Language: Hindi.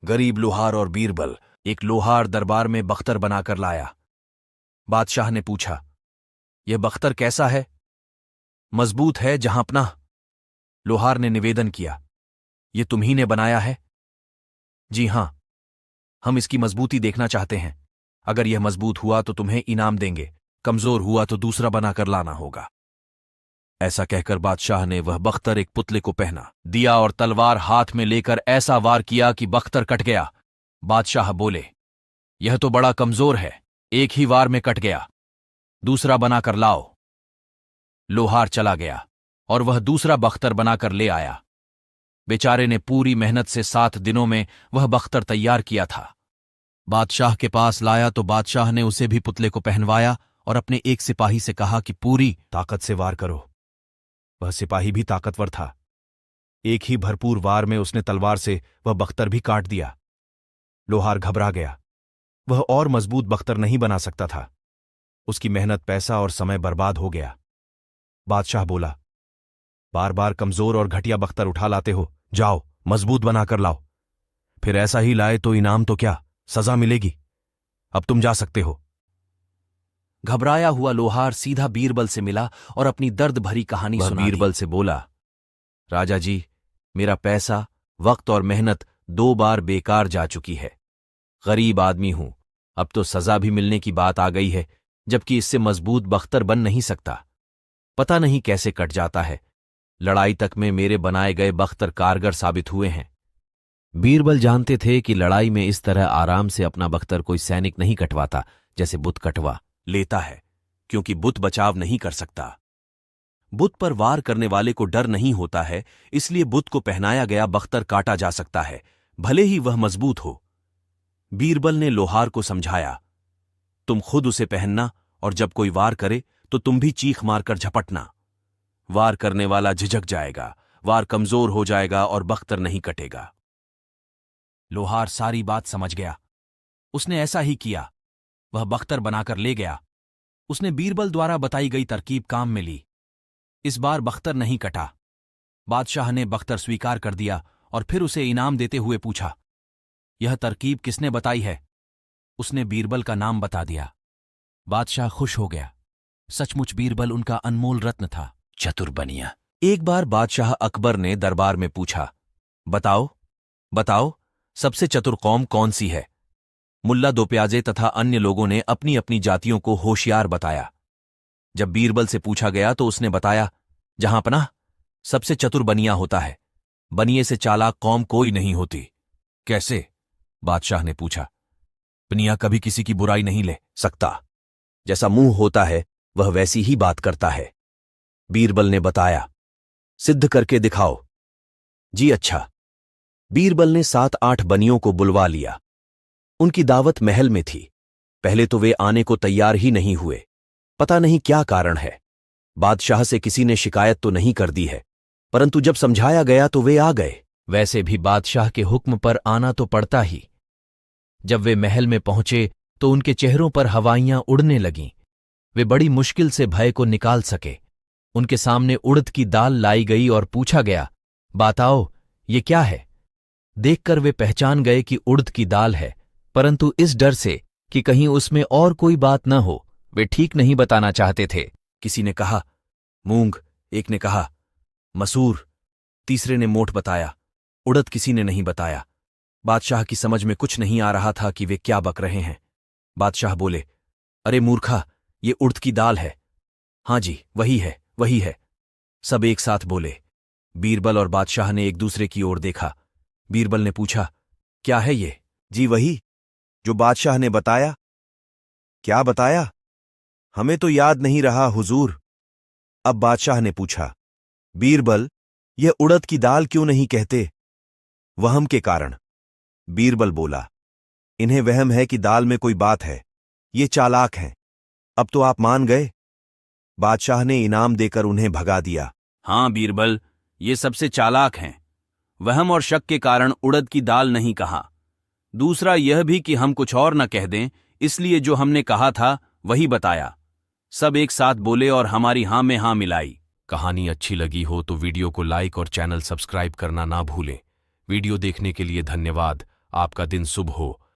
गरीब लोहार और बीरबल। एक लोहार दरबार में बख्तर बनाकर लाया। बादशाह ने पूछा, यह बख्तर कैसा है? मजबूत है जहांपना। लोहार ने निवेदन किया, यह तुम्ही ने बनाया है? जी हां, हम इसकी मजबूती देखना चाहते हैं। अगर यह मजबूत हुआ तो तुम्हें इनाम देंगे, कमजोर हुआ तो दूसरा बनाकर लाना होगा। ऐसा कहकर बादशाह ने वह बख्तर एक पुतले को पहना दिया और तलवार हाथ में लेकर ऐसा वार किया कि बख्तर कट गया। बादशाह बोले, यह तो बड़ा कमजोर है, एक ही वार में कट गया, दूसरा बनाकर लाओ। लोहार चला गया और वह दूसरा बख्तर बनाकर ले आया। बेचारे ने पूरी मेहनत से 7 दिनों में वह बख्तर तैयार किया था। बादशाह के पास लाया तो बादशाह ने उसे भी पुतले को पहनवाया और अपने एक सिपाही से कहा कि पूरी ताकत से वार करो। वह सिपाही भी ताकतवर था। एक ही भरपूर वार में उसने तलवार से वह बख्तर भी काट दिया। लोहार घबरा गया। वह और मजबूत बख्तर नहीं बना सकता था। उसकी मेहनत, पैसा और समय बर्बाद हो गया। बादशाह बोला, बार बार कमजोर और घटिया बख्तर उठा लाते हो, जाओ मजबूत बनाकर लाओ। फिर ऐसा ही लाए तो इनाम तो क्या, सजा मिलेगी। अब तुम जा सकते हो। घबराया हुआ लोहार सीधा बीरबल से मिला और अपनी दर्द भरी कहानी सुना दी। बीरबल से बोला, राजा जी, मेरा पैसा, वक्त और मेहनत 2 बार बेकार जा चुकी है। गरीब आदमी हूं, अब तो सजा भी मिलने की बात आ गई है, जबकि इससे मजबूत बख्तर बन नहीं सकता। पता नहीं कैसे कट जाता है। लड़ाई तक में मेरे बनाए गए बख्तर कारगर साबित हुए हैं। बीरबल जानते थे कि लड़ाई में इस तरह आराम से अपना बख्तर कोई सैनिक नहीं कटवाता जैसे बुत कटवा लेता है, क्योंकि बुत बचाव नहीं कर सकता। बुत पर वार करने वाले को डर नहीं होता है, इसलिए बुत को पहनाया गया बख्तर काटा जा सकता है, भले ही वह मजबूत हो। बीरबल ने लोहार को समझाया, तुम खुद उसे पहनना और जब कोई वार करे तो तुम भी चीख मारकर झपटना। वार करने वाला झिझक जाएगा, वार कमजोर हो जाएगा और बख्तर नहीं कटेगा। लोहार सारी बात समझ गया। उसने ऐसा ही किया। वह बख्तर बनाकर ले गया। उसने बीरबल द्वारा बताई गई तरकीब काम में ली। इस बार बख्तर नहीं कटा। बादशाह ने बख्तर स्वीकार कर दिया और फिर उसे इनाम देते हुए पूछा, यह तरकीब किसने बताई है? उसने बीरबल का नाम बता दिया। बादशाह खुश हो गया। सचमुच बीरबल उनका अनमोल रत्न था, चतुर बनिया। एक बार बादशाह अकबर ने दरबार में पूछा, बताओ बताओ, सबसे चतुर कौम कौन सी है? मुल्ला दो प्याजे तथा अन्य लोगों ने अपनी अपनी जातियों को होशियार बताया। जब बीरबल से पूछा गया तो उसने बताया, जहांपनाह, सबसे चतुर बनिया होता है। बनिए से चालाक कौम कोई नहीं होती। कैसे? बादशाह ने पूछा। बनिया कभी किसी की बुराई नहीं ले सकता। जैसा मुंह होता है वह वैसी ही बात करता है। बीरबल ने बताया, सिद्ध करके दिखाओ। जी अच्छा। बीरबल ने 7-8 बनियों को बुलवा लिया। उनकी दावत महल में थी। पहले तो वे आने को तैयार ही नहीं हुए। पता नहीं क्या कारण है। बादशाह से किसी ने शिकायत तो नहीं कर दी है, परंतु जब समझाया गया तो वे आ गए। वैसे भी बादशाह के हुक्म पर आना तो पड़ता ही। जब वे महल में पहुंचे तो उनके चेहरों पर हवाइयां उड़ने लगीं। वे बड़ी मुश्किल से भय को निकाल सके। उनके सामने उड़द की दाल लाई गई और पूछा गया, बताओ ये क्या है? देखकर वे पहचान गए कि उड़द की दाल है, परंतु इस डर से कि कहीं उसमें और कोई बात न हो, वे ठीक नहीं बताना चाहते थे। किसी ने कहा मूंग, एक ने कहा मसूर, तीसरे ने मोठ बताया। उड़द किसी ने नहीं बताया। बादशाह की समझ में कुछ नहीं आ रहा था कि वे क्या बक रहे हैं। बादशाह बोले, अरे मूर्खा, ये उड़द की दाल है। हाँ जी, वही है, वही है। सब एक साथ बोले। बीरबल और बादशाह ने एक दूसरे की ओर देखा। बीरबल ने पूछा, क्या है ये? जी वही जो बादशाह ने बताया। क्या बताया? हमें तो याद नहीं रहा हुजूर। अब बादशाह ने पूछा, बीरबल, यह उड़द की दाल क्यों नहीं कहते? वहम के कारण। बीरबल बोला, इन्हें वहम है कि दाल में कोई बात है। ये चालाक हैं। अब तो आप मान गए। बादशाह ने इनाम देकर उन्हें भगा दिया। हाँ बीरबल, ये सबसे चालाक हैं। वहम और शक के कारण उड़द की दाल नहीं कहा। दूसरा यह भी कि हम कुछ और न कह दें, इसलिए जो हमने कहा था वही बताया। सब एक साथ बोले और हमारी हां में हां मिलाई। कहानी अच्छी लगी हो तो वीडियो को लाइक और चैनल सब्सक्राइब करना ना भूलें। वीडियो देखने के लिए धन्यवाद। आपका दिन शुभ हो।